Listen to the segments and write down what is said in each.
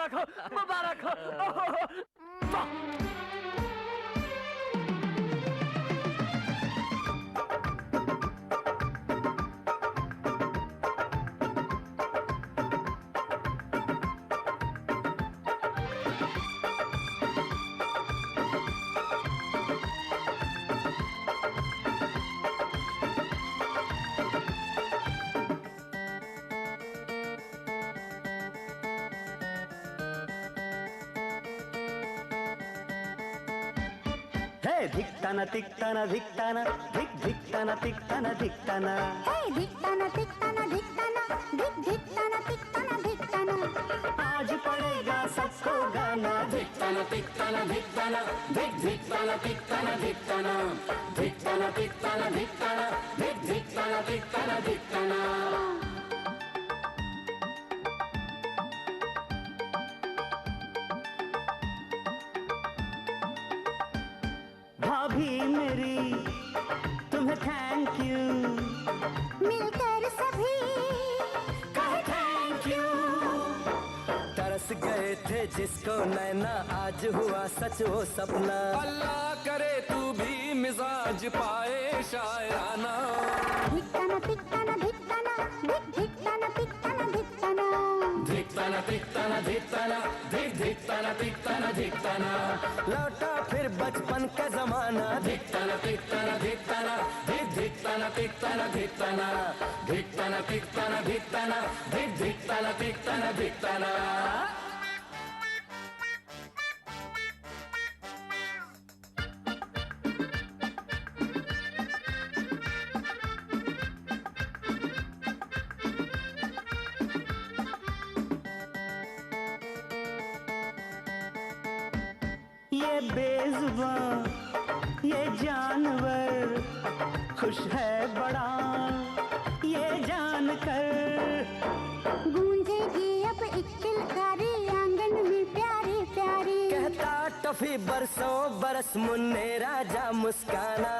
मुबारक हो, मुबारक हो। धिक्ताना तिक्ताना धिक्ताना धिक धिक्ताना तिक्ताना धिक्ताना धिक्ताना तिक्ताना धिक्ताना धिक धिक्ताना तिक्ताना धिक्ताना। आज पड़ेगा सबको गाना। धिक्ताना तिक्ताना धिक्ताना धिक धिक्ताना तिक्ताना धिक्ताना धिक्ताना तिक्ताना धिक्ताना धिक धिक्ताना तिक्ताना धिक्ताना। भाभी मेरी तुम्हें थैंक यू, मिलकर सभी कहे थैंक यू। तरस गए थे जिसको नैना आज हुआ सच वो सपना। अल्लाह करे तू भी मिजाज पाए शायराना। धिक्ताना तिक्ताना धिक्ताना धिक धिक्ताना तिक्ताना धिक्ताना। धिक्ताना तिक्ताना धिक्ताना धिक धिक्ताना तिक्ताना धिक्ताना। लौटा फिर बचपन का जमाना। धिक्ताना तिक्ताना धिक्ताना धिक धिक्ताना तिक्ताना धिक्ताना धिक्ताना तिक्ताना धिक्ताना धिक धिक्ताना तिक्ताना धिक्ताना। ये बेजुबान ये जानवर खुश है बड़ा ये जानकर। गूंजेगी अब एक किलकारी आंगन में प्यारी प्यारी। कहता टफी बरसों बरस मुन्ने राजा मुस्काना।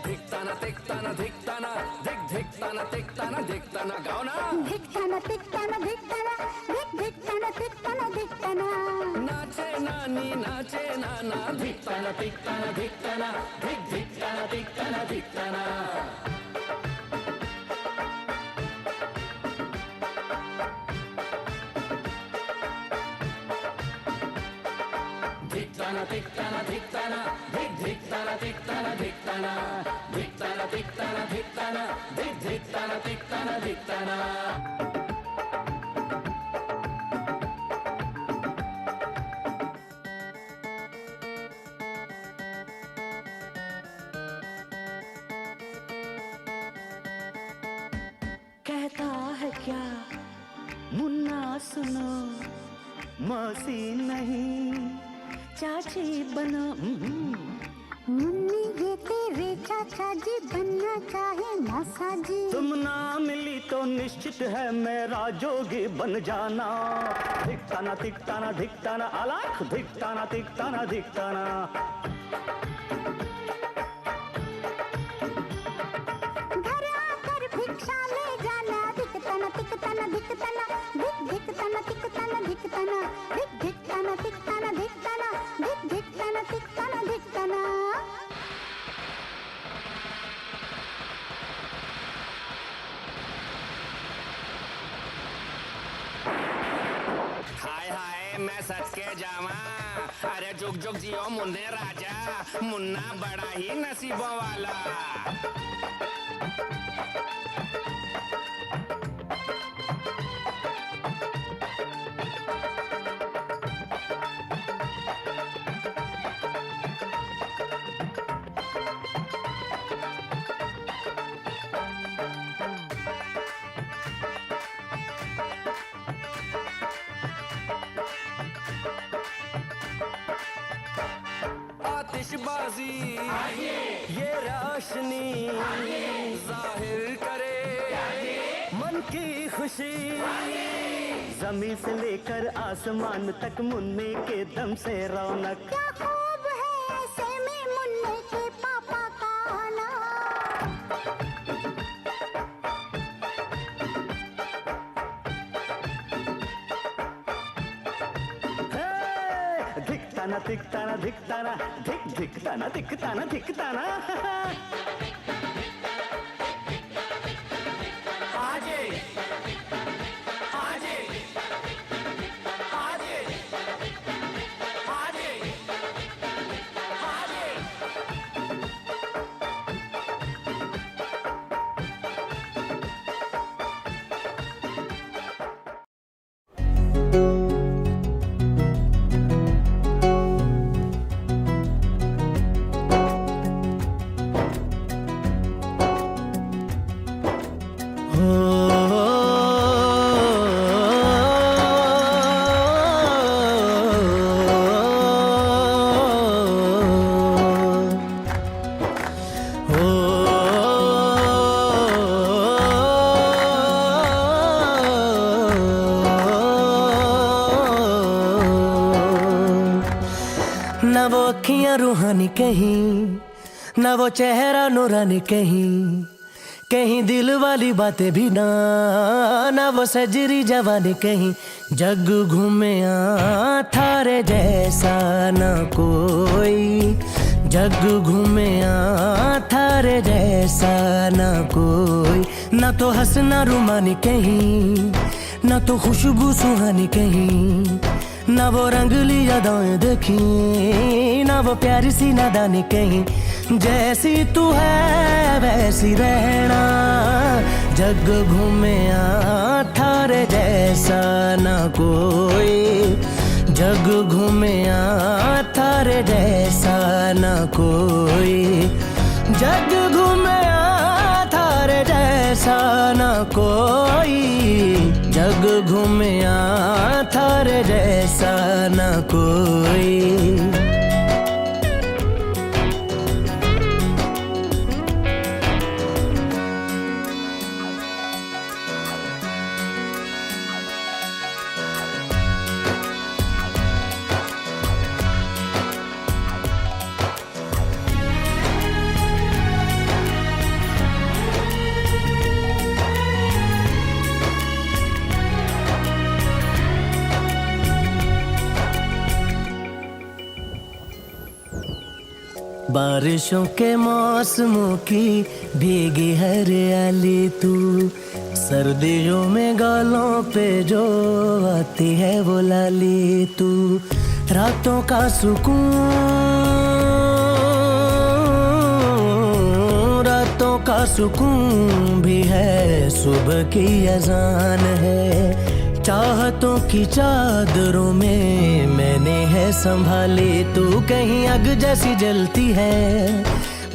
धिक्ताना तिक्ताना धिक्ताना धिक धिक्ताना तिक्ताना धिक्ताना। गाओ ना। धिक्ताना तिक्ताना धिक्ताना धिक धिक्ताना तिक्ताना धिक्ताना। नाचे नानी नाचे नाना। धिक्ताना तिक्ताना धिक्ताना धिक धिक्ताना तिक्ताना धिक्ताना। धिक्ताना तिक्ताना धिक्ताना धिक धिक्ताना तिक्ताना धिक्ताना धिक्ताना तिक्ताना धिक्ताना धिक धिक्ताना तिक्ताना धिक्ताना। कहता है क्या मुन्ना सुनो मौसी नहीं चाची बनो। मुन्नी ये तेरे चाचा जी बनना चाहे मौसा जी। तुम ना मिली तो निश्चित है मेरा जोगी बन जाना। धिक्ताना तिक्ताना धिक्ताना अलख धिक्ताना तिक्ताना धिक्ताना। घर आकर भिक्षा ले जाना। धिक्ताना तिक्ताना धिक्ताना धिक धिक्ताना तिक्ताना धिक्ताना धिक धिक्ताना तिक्ताना धिक्ताना धिक धिक्ताना तिक्ताना धिक्ताना। हाय हाय मैं सच के जावा। अरे जुग जुग जियो मुन्ने राजा। मुन्ना बड़ा ही नसीबों वाला। आतिशबाजी ये रोशनी जाहिर करे मन की खुशी जमीन से लेकर आसमान तक मुन्ने के दम से रौनक। क्या खूब है ऐसे में मुन्ने के पापा का आना। धिकताना धिकताना धिकताना धिक धिकताना धिकताना धिकताना। ना वो अखियां रूहानी कहीं, ना वो चेहरा नूरानी कहीं, कहीं दिल वाली बातें भी ना, ना वो सजरी जवानी कहीं। जग घूमे थारे जैसा ना कोई, जग घूमे थारे जैसा ना कोई। ना तो हंसना रुमानी कहीं, ना तो खुशबू सुहानी कहीं, ना वो रंगली यादें देखी, ना वो प्यारी सी नादानी कहीं। जैसी तू है वैसी रहना, जग घूमे थारे जैसा ना कोई, जग घूमे थारे जैसा ना कोई, जग घूमे थारे जैसा ना कोई, जग घूमे थारे जैसा ना कोई। बारिशों के मौसमों की भीगी हरियाली तू, सर्दियों में गालों पे जो आती है वो लाली तू। रातों का सुकून, रातों का सुकून भी है, सुबह की अजान है। चाहतों की चादरों में मैंने है संभाली तू, कहीं आग जैसी जलती है,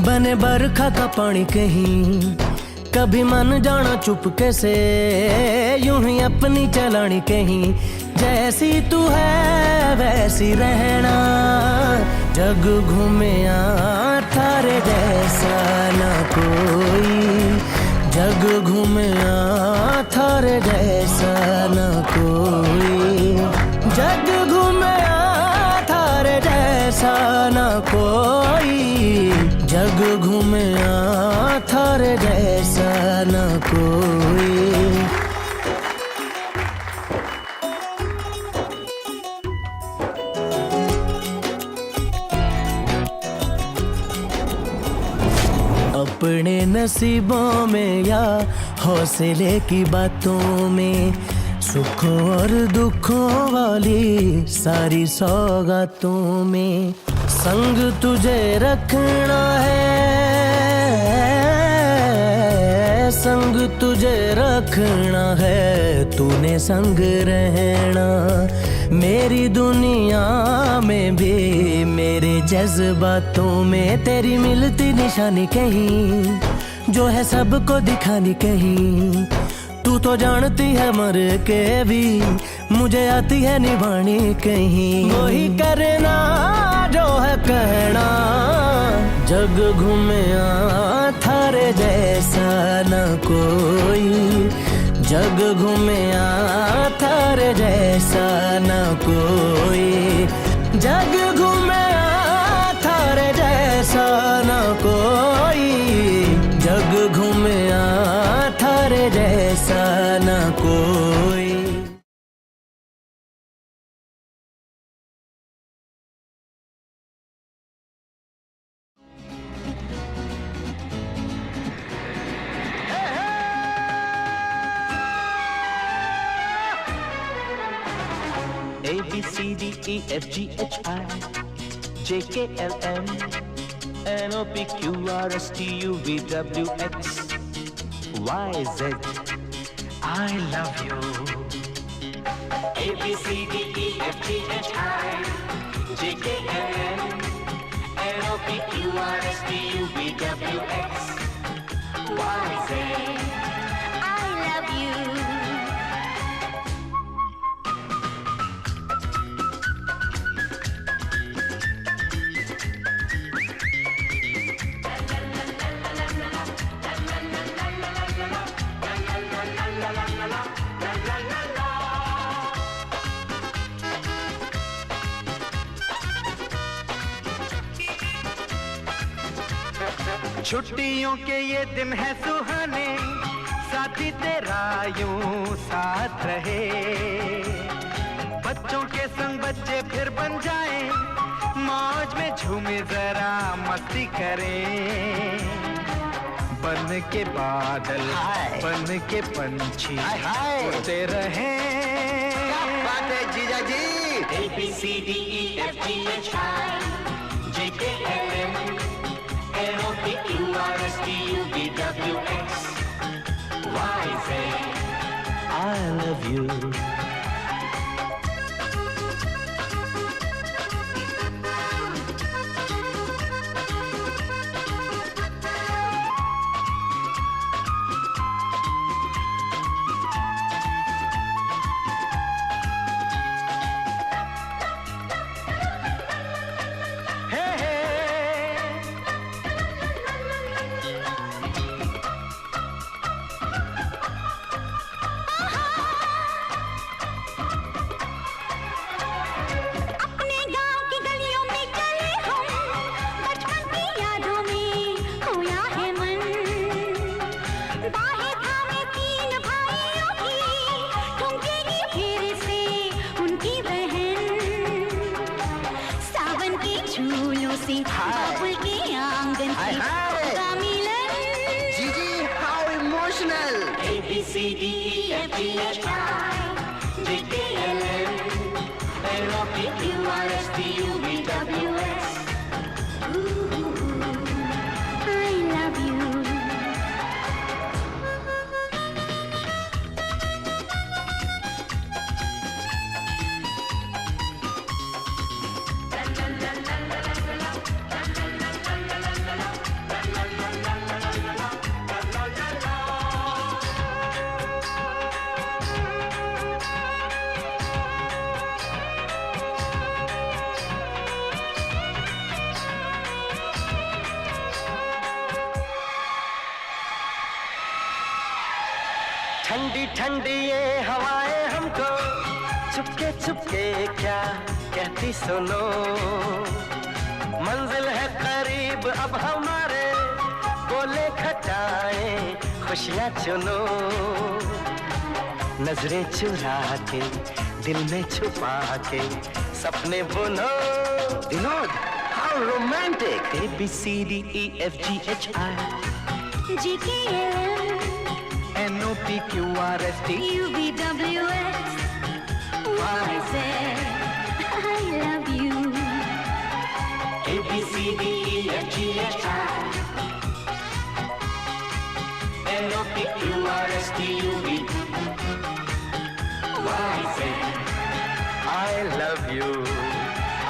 बने बरखा का पानी कहीं। कभी मन जाना चुपके से, यूं ही अपनी चलानी कहीं। जैसी तू है वैसी रहना, जग घूमे थारे जैसा ना कोई, जग घूमे थारे जैसा ना कोई, जग घूमे थारे जैसा ना कोई, जग घूमे थारे जैसा ना कोई। अपने नसीबों में या हौसले की बातों में, सुखों और दुखों वाली सारी सौगातों में संग तुझे रखना है, संग तुझे रखना है, तूने संग रहना। मेरी दुनिया में भी मेरे जज्बातों में तेरी मिलती निशानी कहीं, जो है सबको दिखानी कहीं। तू तो जानती है मर के भी मुझे आती है निभानी कहीं। वही करना जो है कहना, जग घूमे थारे जैसा न कोई, जग घूमया थारे जैसा न कोई, जग घूमया थारे जैसा न कोई, जग घूमया थारे जैसा न कोई। A B C D E F G H I J K L M N O P Q R S T U V W X Y Z. I love you. A B C D E F G H I J K L M N O P Q R S T U V W X Y Z. I love you. छुट्टियों के ये दिन है सुहाने, साथी तेरा यूं साथ रहे। बच्चों के संग बच्चे फिर बन जाएं, मौज में झूमे जरा मस्ती करें। बन के बादल बन के पंछी उड़ते रहें। क्या बात है जीजा जी। A B C D E F G H I J K L M N O P Q R S T U V W X Y Z. I love you. A B C D E F G H I J K L M N O P Q R S T U V W X. I love you. ठंडी ठंडी ये हवाएं हमको चुपके चुपके क्या कहती सुनो। मंजिल है करीब अब हमारे, बोले खटाए खुशियाँ चुनो। नजरें चुरा के दिल में छुपा के सपने बुनो। Vinod, how romantic. A B C D E F G H I J K L N O P Q R S T U V W X Y Z. I love you. A B C D E F G H I N O P Q R S T U V Y Z. I love you.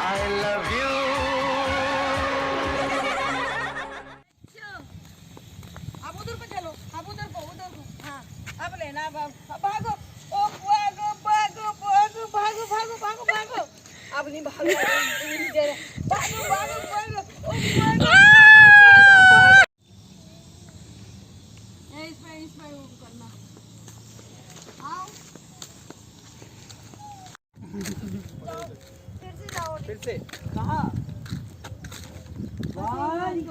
I love you. अब उधर को चलो, अब उधर को हाँ, अब लेना भागो, ओ भागो भागो भागो भागो भागो भागो भागो, अब नहीं भागो, भागो भागो भागो, ओ भागो। इसमें वो करना, फिर से कहाँ? 1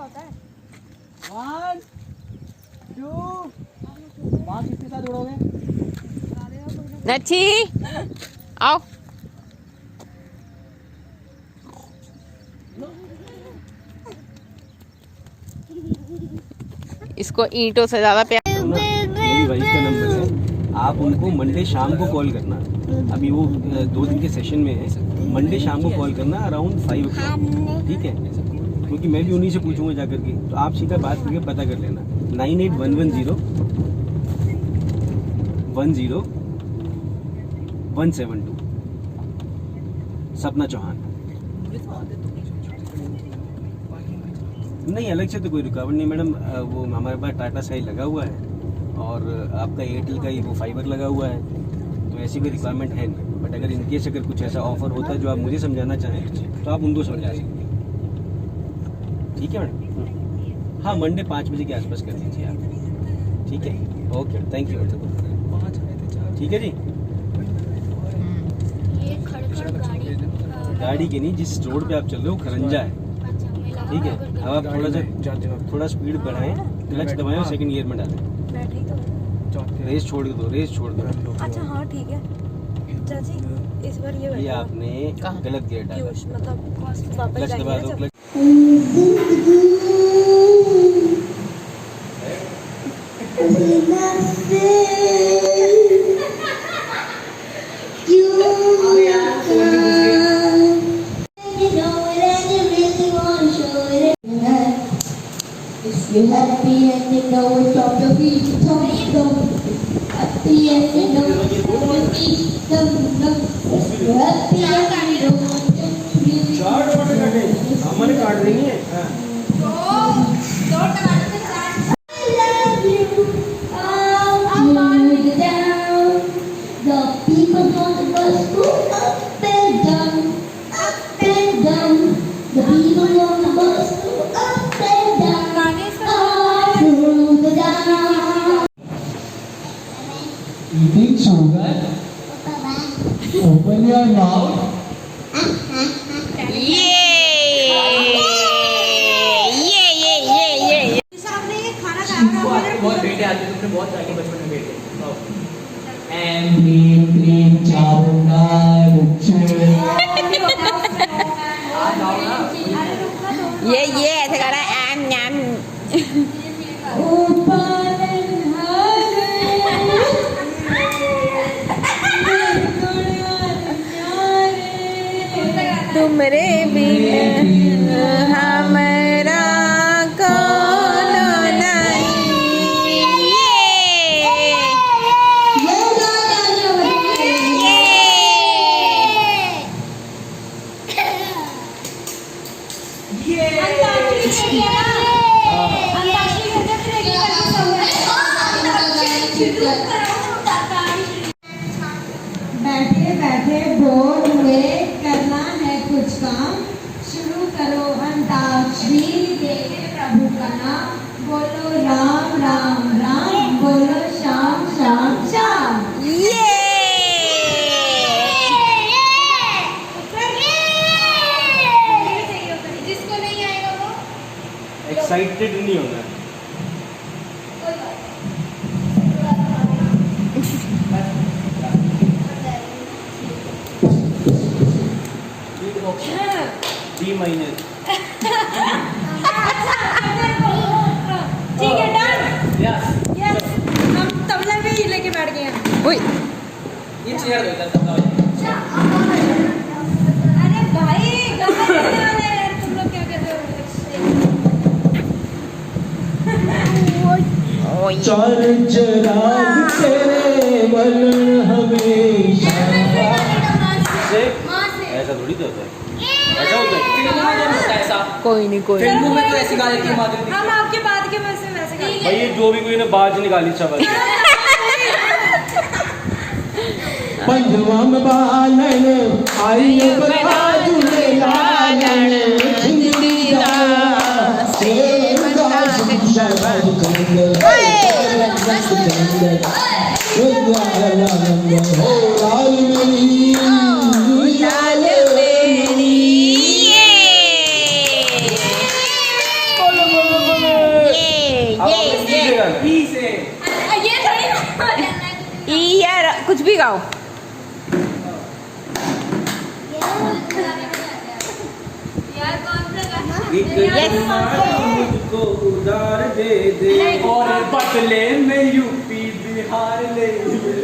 1 2 वहाँ किसके साथ उड़ोगे? नच्छी आओ। इसको ईंटों से ज्यादा प्यार। मेरी वाइफ का नंबर है, आप उनको मंडे शाम को कॉल करना। अभी वो 2 दिन के सेशन में है, मंडे शाम को कॉल करना अराउंड 5 o'clock, ठीक है? क्योंकि मैं भी उन्हीं से पूछूंगा जा करके, तो आप सीधा बात करके पता कर लेना। 9811010172 सपना चौहान। नहीं, अलग से तो कोई रुकावट नहीं मैडम, वो हमारे पास टाटा स्काई लगा हुआ है और आपका एयरटेल का ही वो फाइबर लगा हुआ है, तो ऐसी कोई रिक्वायरमेंट है नहीं। बट अगर इनकेस अगर कुछ ऐसा ऑफर होता है जो आप मुझे समझाना चाहें तो आप उनको समझा सकते हैं, ठीक है मैडम? हाँ, मंडे 5 बजे के आसपास कर दीजिए आप, ठीक है? Okay, thank you. ठीक है जी। गाड़ी के नहीं, जिस रोड पे आप चल रहे हो खरंजा है, ठीक है? अब आप थोड़ा स्पीड बढ़ाएं, क्लच दबाएं और सेकंड गियर में डालें। रेस छोड़ दो, रेस छोड़ दो। अच्छा हाँ ठीक है चाची, इस बार ये आपने गलत गियर डाला, मतलब वापस क्लच दबा दो, clutch. You're happy and you know it's on your feet, happy and you know it's on your feet, you're happy and you know it's on your feet. हमारे काट देंगे। I love you, I'll hold you down. The people on the bus go up and down, up and down. The people on the bus go up and down. eating sugar. Open your mouth. बहुत बेटे आते, तुमने बहुत आगे बचपन में बेटे। And clean Chawla बच्चे। ये ऐसे कर रहा है एम एम। तुमरे बिन हमरा कोनो नहीं। बैठे बैठे बोर हुए, करना है कुछ काम, शुरू करो अंताक्षरी, देखे प्रभु का नाम, बोलो राम राम राम, बोलो श्याम श्याम श्याम। जिसको नहीं आएगा वो एक्साइटेड नहीं होना। D minor। ठीक है डन। यस हम तबला भी लेके बैठ गए हैं। ओए ये चेयर दो इधर तबला बजाओ। अरे भाई गाना गाने वाले यार, तुम लोग क्या कर रहे हो? चल चराग तेरे बल हमेशा। ऐसा थोड़ी तो होता है, ऐसा होता है। ऐसा कोई नहीं कोई नहीं। फिल्मों में तो ऐसी गा देती है माधुरी। हम आपके बाद के वैसे वैसे गाते भाई ये जो भी कोई ने बाज निकाली सब पंजवा में बालन आई बता झूले लालन, जिंदगी दा सेवदा शबद कंदर हो लाल मेरी, लाल मेरी। गाओ। मुझको उधार दे दे और बदले में यूपी बिहार ले ले।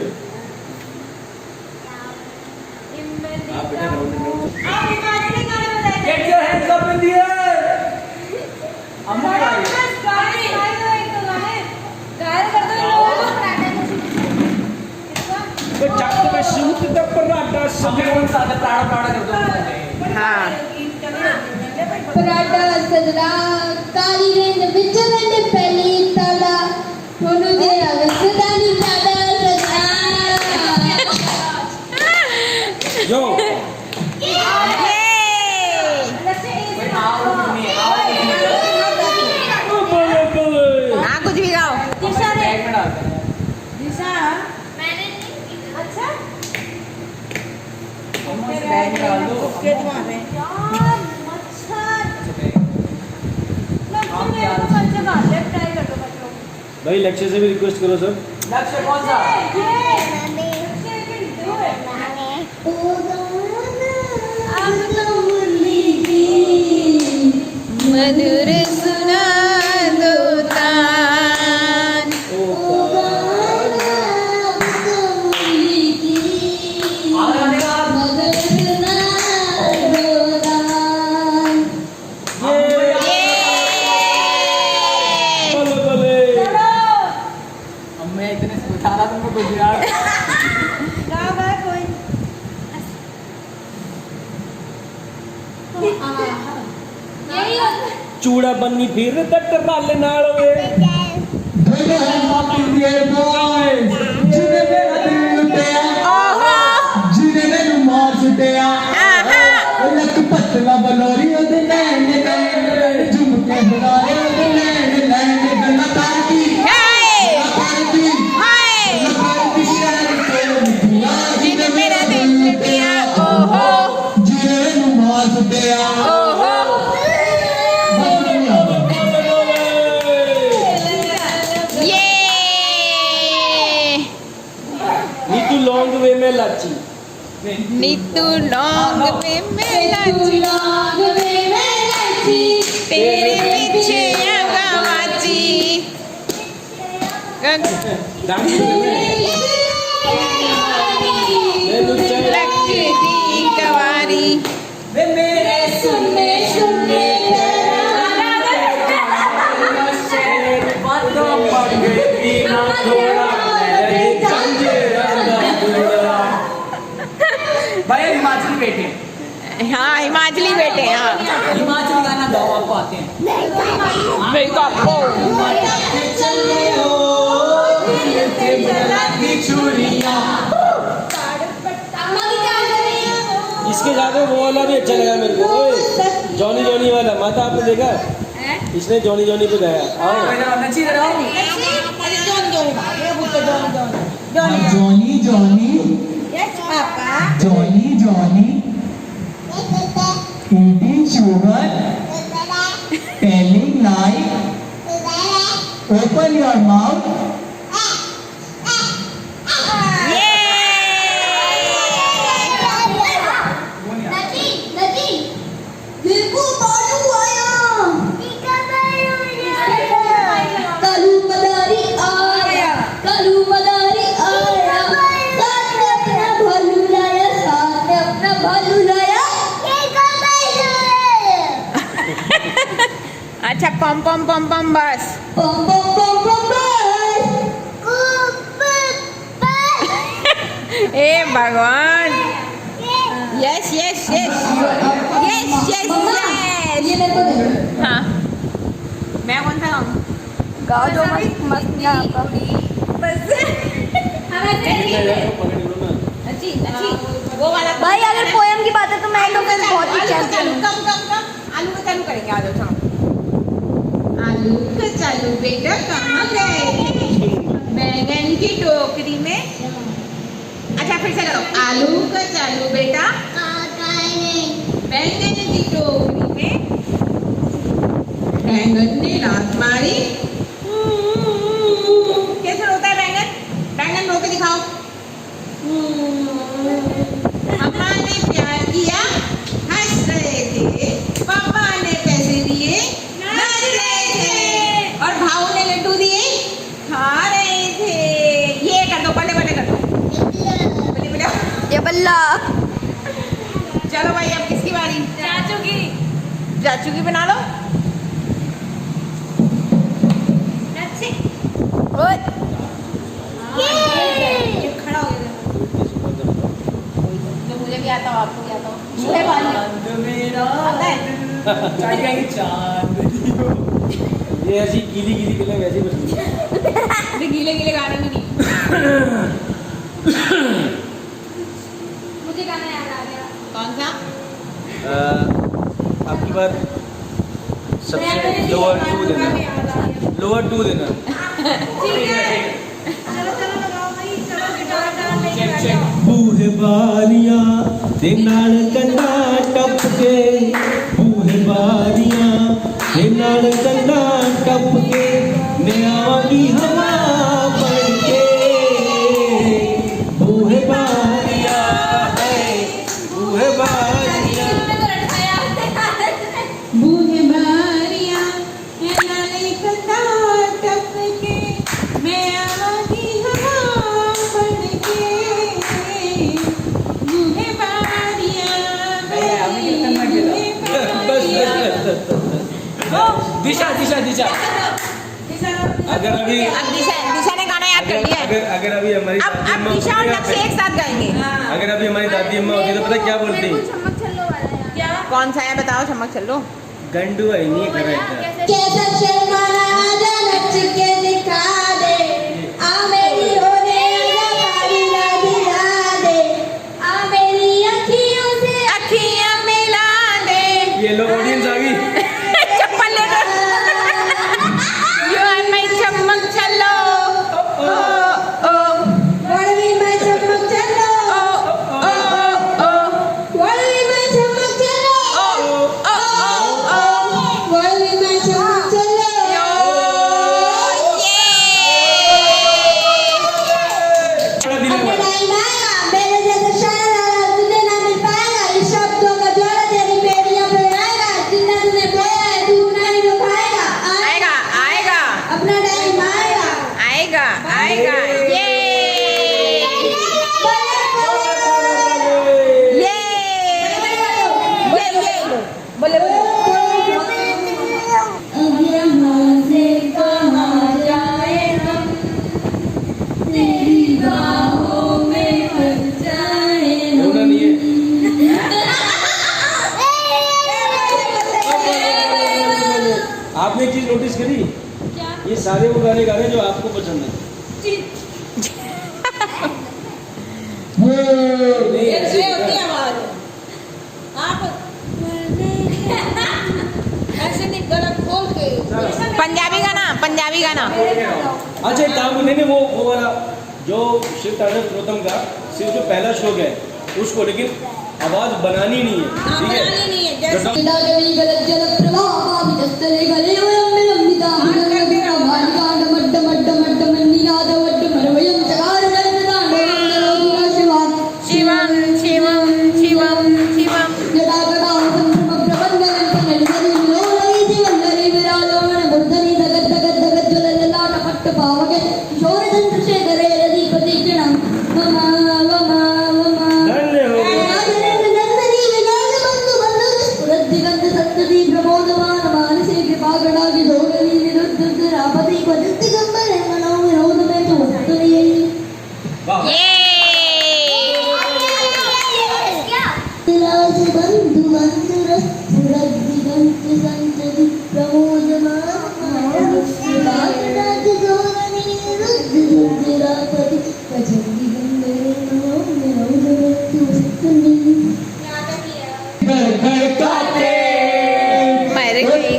आप बेटा Get your hands up in the air. अम्मा तो चक पे शूट द पराठा सजन सादा प्राड़ा कर दो। हाँ पराठा सजना काली रेंज विच वेंदे पहली ताला थोनु जे अवसदा नी दादा सजना जो हाँ कुछ भी गाओ। भाई लक्ष्य से भी रिक्वेस्ट करो सर। लक्ष्य कौन सा? मधुर सुना दो तान। मैं इतने से बता रहा तुमको गुजरात चूड़ा बन्नी फिर तट रल नाल वे पतला बलोरी ओदे नैन नैन झुमके बनाए ओदे नैन नैन गला करदी जिने मेरा दिल लुटिया ओहो जिने नु मार सुटिया ओहो। ये नीतू लॉन्ग वे में लाची नीतू लौंग पे मेलाची तेरे पीछे गवाची लगती गवारी मेरे सुनने सुनने भाई हिमाचली बेटे हाँ हिमाचली बेटे हाँ हिमाचली गाना गाओ आपको आते हैं इसके ज्यादा वो वाला भी अच्छा लगा मेरे को। जॉनी जॉनी वाला माता आपने देखा? इसने जॉनी जॉनी पे गाया। आओ नची रहो Johnny Johnny Johnny Johnny eating sugar telling lie open your mouth अच्छा पम पम पम पम बस ए भगवान yes yes yes yes yes yes हाँ मैं कौन सा गाऊं? गाओ जो मस्त वो वाला भाई अगर पोएम की बात है तो मैं तो फिर बहुत ही चैंपियन हूँ। कम आलू का चालू करेंगे आ जाओ चलो। आलू का चालू बेटा कहाँ गए? बैंगन की टोकरी में। अच्छा फिर से करो आलू का चालू बेटा बैंगन की टोकरी में बैंगन ने लात मारी। कैसे रोता है बैंगन? बैंगन रो के दिखाओ। चाचू की बना लो। ओए ये खड़ा हो गया। जो मुझे भी आता हो आपको भी आता हो। मुझे आता है। ये ऐसी गीली गीली फिल्म वैसी पसंद है। ये गीले गीले गाने में नहीं। मुझे गाना याद आ गया। कौन सा? आपकी बार सबसे लोअर टू देना, लोअर टू देना। चलो लगाओ भाई, चलो गिटार डाल लेके आ जाओ। बूहे बारियां ते नाल कंधा टप के, बूहे बारियां ते नाल कंधा टप के, मैं आवांगी हवा बन के। बूहे बारियां है, बूहे बारियां। बूहे बारियां है नाले कंधा टपके, मैं आवांगी हवा बन के। बूहे बारियां दिशा दिशा दिशा। अगर अभी अब दिशा ने गाना याद कर लिया है। अगर अभी हमारी अब दिशा और नक्शे एक साथ गाएंगे। अगर अभी हमारी दादी अम्मा होती तो पता क्या बोलती? चम्मच छल्लो वाला यार। कौन सा है बताओ? चमक चलो। गंडू है नहीं कर रहा कैसा शर्माना आजा नच के दिखा दे, आ मेरी होने पारी ना दिला दे, आ मेरी अखियों से अखियां मिला दे। ये लो ऑडियंस आ गई। चप्पल ले लो। You are my चमक चलो। ओ ओ वड़वी में चमक चलो, ओ ओ वड़वी में चमक चलो, ओ ओ ओ वड़वी में चमक चलो। अपना टाइम आएगा, मेरे जैसा शायर वाला तुझे ना मिल पाएगा। इस शब्दों का जोड़ा तेरी बेड़ियों पे आएगा, जितना तूने बोया है तू नहीं रुकाएगा। आएगा आएगा अपना टाइम आएगा। आएगा आएगा। ये ये बोले बोले। अब यहाँ से कहाँ जाए हम, तेरी बाहों में फंस जाए हम। रोना नहीं है। आपने एक चीज नोटिस करी? ये सारे वो गाने गा रहे हैं जो आपको पसंद है। नहीं ऐसे आवाज आप ऐसे नहीं, गलत खोल के। पंजाबी गाना, पंजाबी गाना। अच्छा एक काम नहीं वो वाला जो शिव तांडव प्रोतम का सिर्फ जो पहला श्लोक है उसको, लेकिन आवाज बनानी नहीं है, ठीक है? जो गली गलत जल प्रवाह विचस्तरे गले वयम विलंबिता हरगरा भारिकांड मड्ड मड्ड मड्ड मन्निनाद वड्ड मरवयम चकार जन्म दांडवंदनो शिवान शिवम शिवम शिवम शिवम। जटागटा संभ्रम प्रबंधन तनलि लोलई जीवनलि विरालोण बुद्धनि दगद दगद दगद ज्वलललाट पट्ट पावके किशोर चंद्रशेखरे रदीपति किरणं वमा वमा वमा धन्य हो गए। नंदनी विनाद बंधु बंधु पुरद्दिगंध सत्तदी प्रमोदमान मानसे कृपागणा विधोगली निरुद्ध रापति क्वचित् दिगंबरे मनो विनोद में चोस्तुली। ये विलास बंधु मंदिर पुरद्दिगंध सत्तदी प्रमोदमान कृपागणा विधोगली निरुद्ध रापति क्वचित् दिगंबरे मनो विनोद में चोस्तुली। मर गई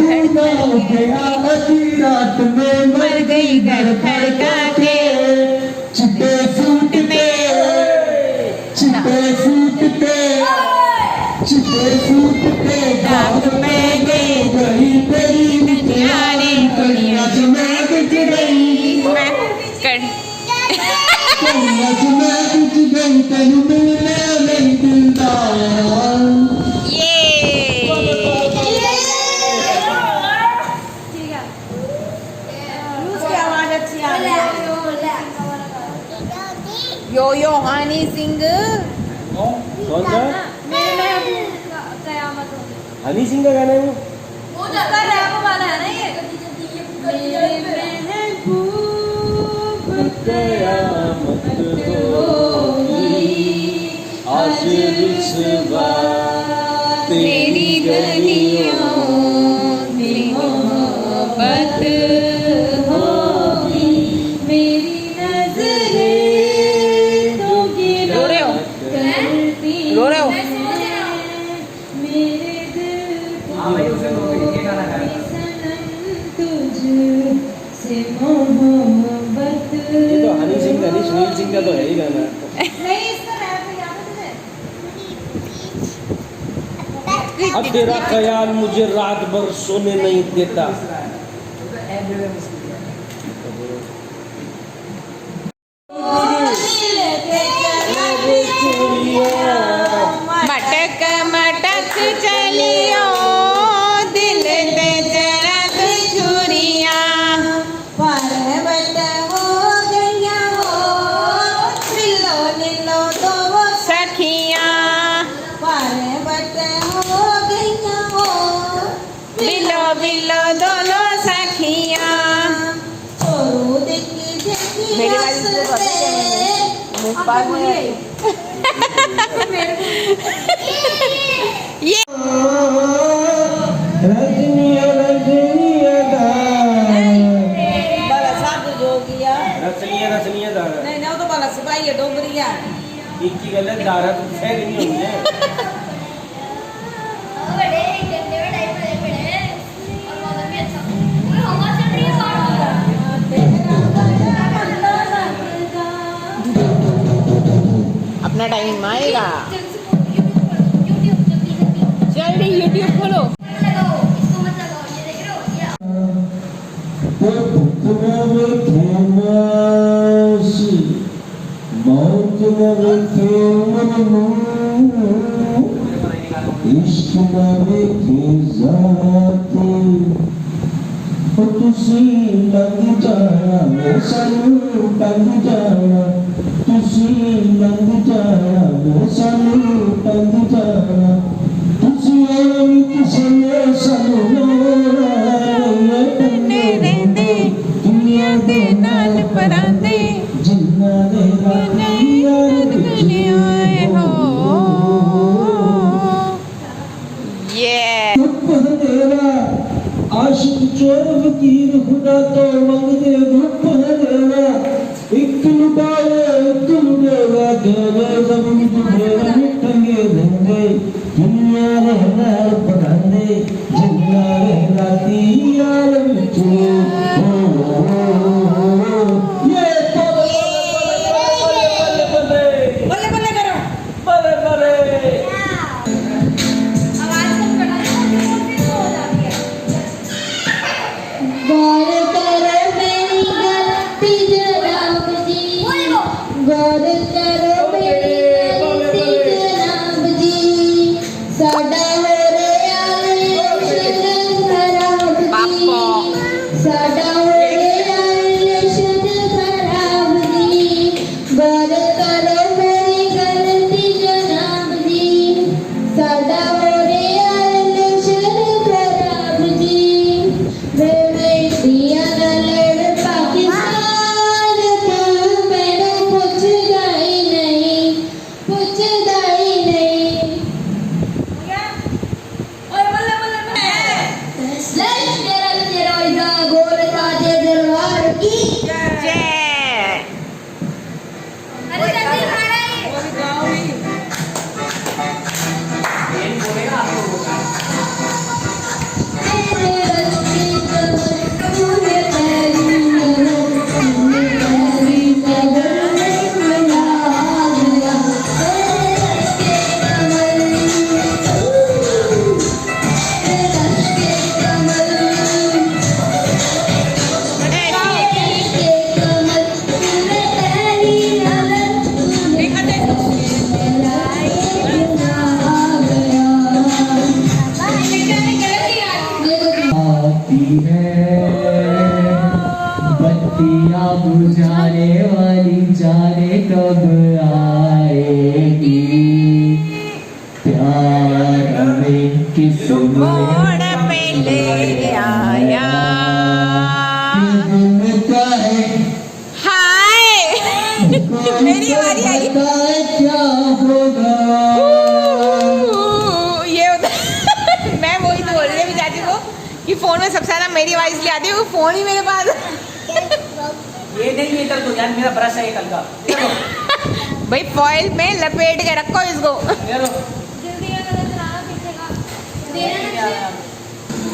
मर गई घर खड़का के चिट्टे टूटते रात में गई तेरी यारी दुनिया मैं कुछ गई मैं कर मैं कुछ गई तेनू मिलने नहीं दिलदा। ये उसकी आवाज अच्छी आ रही है। यो यो हनी सिंह। कौन सा? हनी सिंह का गाना है वो? उसका रैप वाला है ना ये। मेरे महबूब कयामत होगी आज रुसवा तेरी गलियों में मोहब्बत होगी, मेरी नजरें तो गिरा रो रहे हो? करती रो रहे हो? हैं, मेरे दिल को हाँ भाई उसे ये गाना गाया था। सनम तुझसे मोहब्बत। ये तो हनी सिंह का नहीं, सुनील सिंह का तो है ही गाना। नहीं, इसका रैप याद है तुझे? अब तेरा ख्याल मुझे रात भर सोने नहीं देता। मटक मटक चलियो दिल ते चरत छुरियां पर्वत हो गया हो नीलो नीलो दो सखियां पर्वत हो गया हो बिलो बिलो दोनों सखियां छोरू देखी देखी मेरी वाली तो बहुत अच्छी है, मुंह पार में है। ये बाला साहब जो किया रसलियां रसलियां दारा नहीं ना वो तो बाला सिपाही है डोगरिया एक की गलत दारा तो फेर नहीं होंगे। अपना टाइम आएगा। जल्दी यूट्यूब खोलो। ਤੁਸੀਂ ਲੰਘ ਜਾਣਾ ਮੈਂ ਸਾਨੂੰ ਟੰਗ ਜਾਣਾ ਤੁਸੀਂ ਲੰਘ ਜਾਣਾ ਮੈਂ ਸਾਨੂੰ ਟੰਗ ਜਾਣਾ ਤੁਸੀਂ ਆਉਣੀ ਕਿਸੇ ਨੇ ਸਾਨੂੰ ਨੇ ਰਹਿੰਦੇ ਦੁਨੀਆ ਦੇ ਨਾਲ ਪਰਾਂਦੇ ਜਿੰਨਾ ਦੇ ਨਹੀਂ ਦੁਨੀਆ ਹੋ ये आशिक चोर फकीर खुदा तो मंगदे धुप देवा एक लुटाए एक लुटेगा देवे जमीन तुझेगा मिटेंगे धंधे दुनिया रहना पढ़ाने जिंदा रहना यार बिचू ये बल्ले बल्ले करो बड़े बड़े आवाज कम करना हो जाती है। गौर करो मेरी गलती जनाब जी गौर करो मेरी गलती जनाब जी साडा हो रहा रिलेशन खराब जी साडा हो रहा रिलेशन खराब जी गौर करो मेरी गलती जनाब जी साडा हो रहा रिलेशन खराब जी वे इंडिया दा लड़ पाकिस्तान तू मैनू पुछदा ही नहीं ओए बल्ले बल्ले बल्ले लड़ तेरा तेरा इदा गोल ताजे दरबार की जय अरे जल्दी खाना है वो भी गाओ ही तेरे रस्ते कमर तूने पैरी नजर मिला गया तेरे रस्ते कमर आती है बत्तियां बुझाने वाली जाने कब आएगी प्यार में किस मोड़ पे ले कि फोन में सबसे ज्यादा मेरी आवाज ले आती है, वो फोन ही मेरे पास। ये नहीं इधर तो यार, मेरा ब्रश है कल का। भाई फॉइल में लपेट के रखो इसको। जल्दी आ कलर चलाना पीछे का देना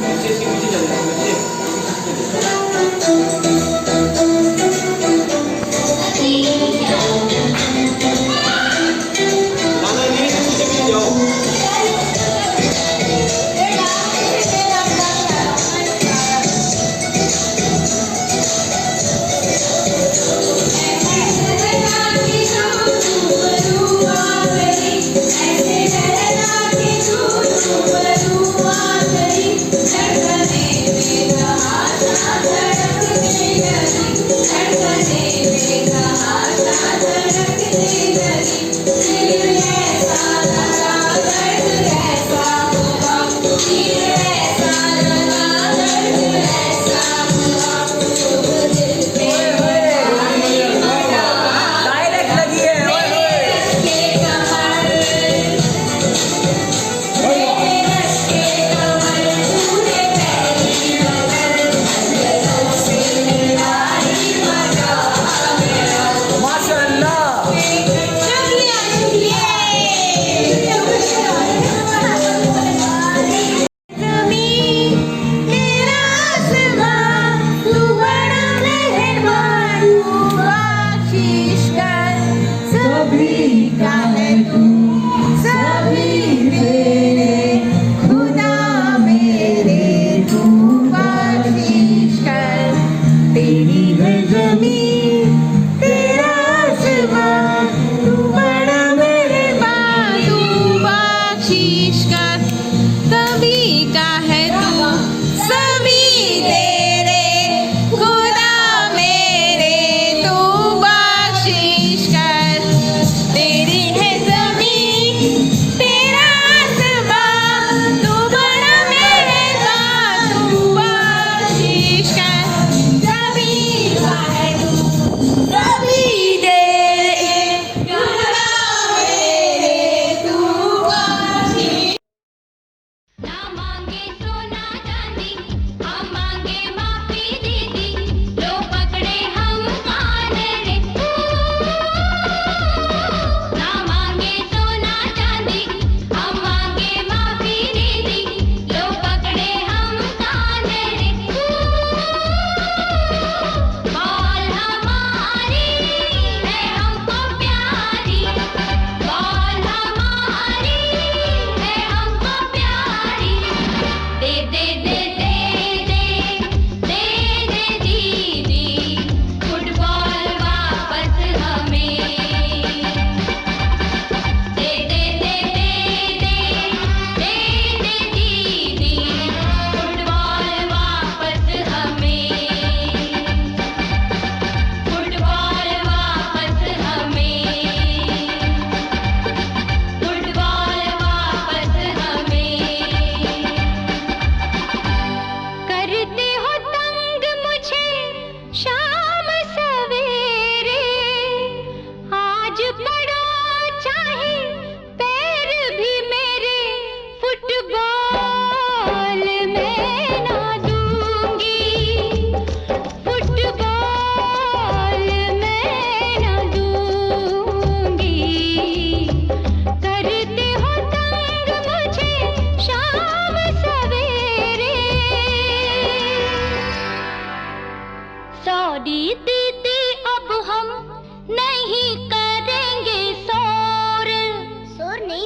पीछे से पीछे चल रहा है,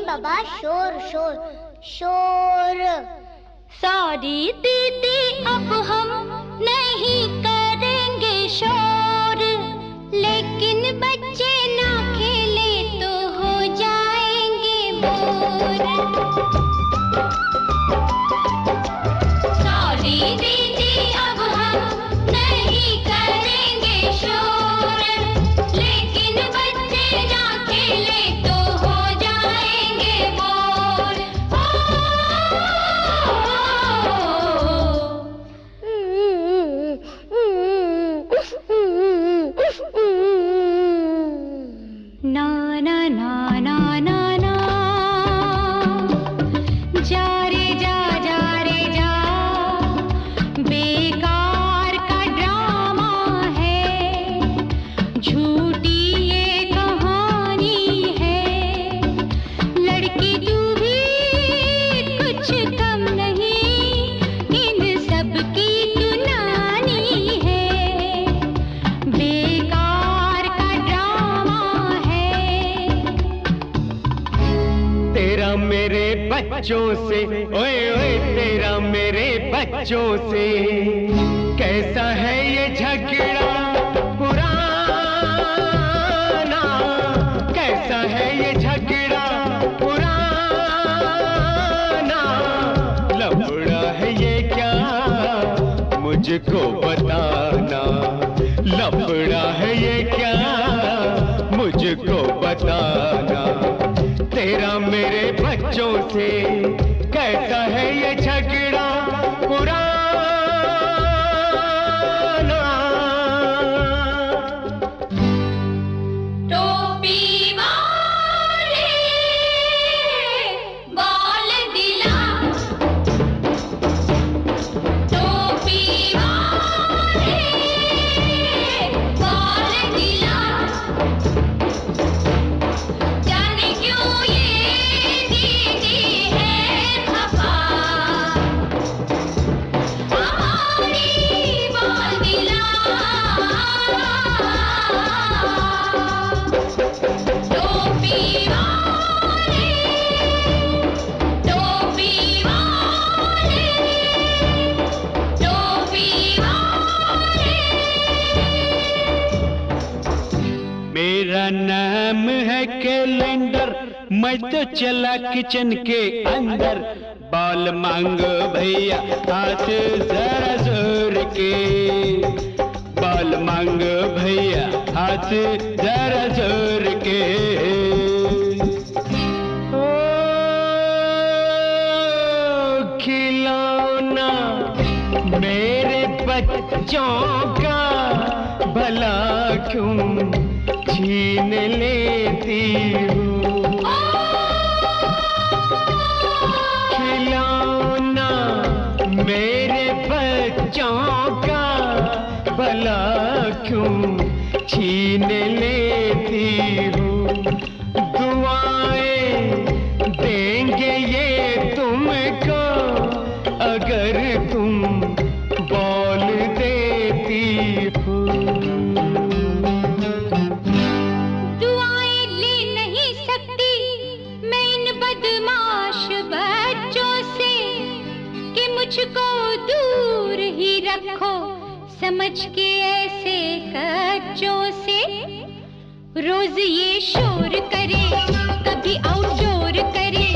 बाबा शोर शोर शोर। सॉरी दीदी अब हम नहीं करेंगे शोर, लेकिन बच्चे ना खेले तो हो जाएंगे बोर। सॉरी दीदी अब हम नहीं करेंगे शोर, लेकिन बच्चे ना खेले तो हो जाएंगे बोर। बच्चों से, ओए ओए तेरा मेरे बच्चों से कैसा है ये झगड़ा पुराना, कैसा है ये झगड़ा पुराना, लफड़ा है ये क्या मुझको बताना, लफड़ा है ये क्या मुझको बताना, तेरा मेरे बच्चों से कैसा है ये झगड़ा पुराना। टोपी वाले बाल दिला, टोपी वाले बाल दिला, जाने क्यों ये दीदी है खफा, हमारी बाल दिला, टोपी वाले, टोपी वाले, टोपी वाले। मेरा नाम है कैलेंडर, मैं तो चला किचन के अंदर, बाल मांगो भैया हाथ जरा जोर के, बाल मांगो भैया हाथ जरा जोर के। ओ खिलौना मेरे बच्चों का भला क्यों छीन लेती हूँ, खिलौना मेरे बच्चों का भला क्यों छीन लेती हूँ, दुआएं देंगे ये तुमको अगर तुम बोल देती हो। दुआएं ले नहीं सकती मैं इन बदमाश बच्चों से, कि मुझको दूर ही रखो समझ के ऐसे कच्चों से, रोज ये शोर करे, कभी आउटडोर करे,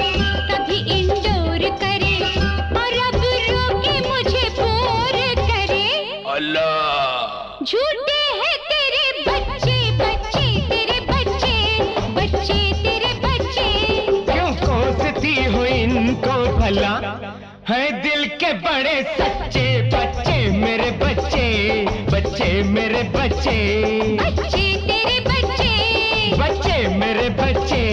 कभी इंडोर करे, और अब रोके मुझे बोर करे। अल्लाह झूठे हैं तेरे बच्चे, बच्चे तेरे बच्चे, बच्चे तेरे बच्चे। क्यों कोसती हो इनको भला, है दिल के बड़े सच्चे बच्चे मेरे बच्चे, बच्चे मेरे बच्चे, बच्चे तेरे बच्चे, बच्चे मेरे बच्चे,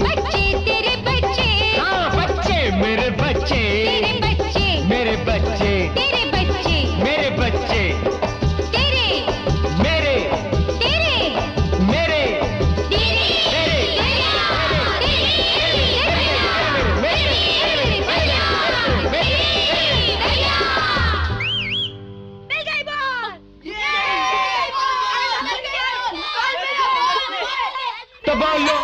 बच्चे तेरे बच्चे, हाँ बच्चे मेरे बच्चे, तेरे बच्चे, मेरे बच्चे, तेरे बच्चे, मेरे बच्चे, तेरे, मेरे, तेरे, मेरे, तेरे, तो बोलो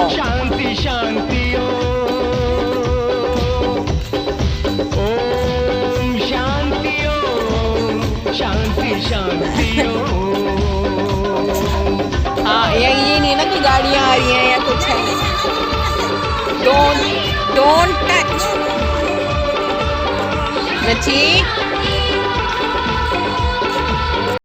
शांति शांति शांति ओम शांति शांति शांति हाँ ये नहीं ना कि गाड़ियाँ आ रही हैं या कुछ है, डोंट टच। रची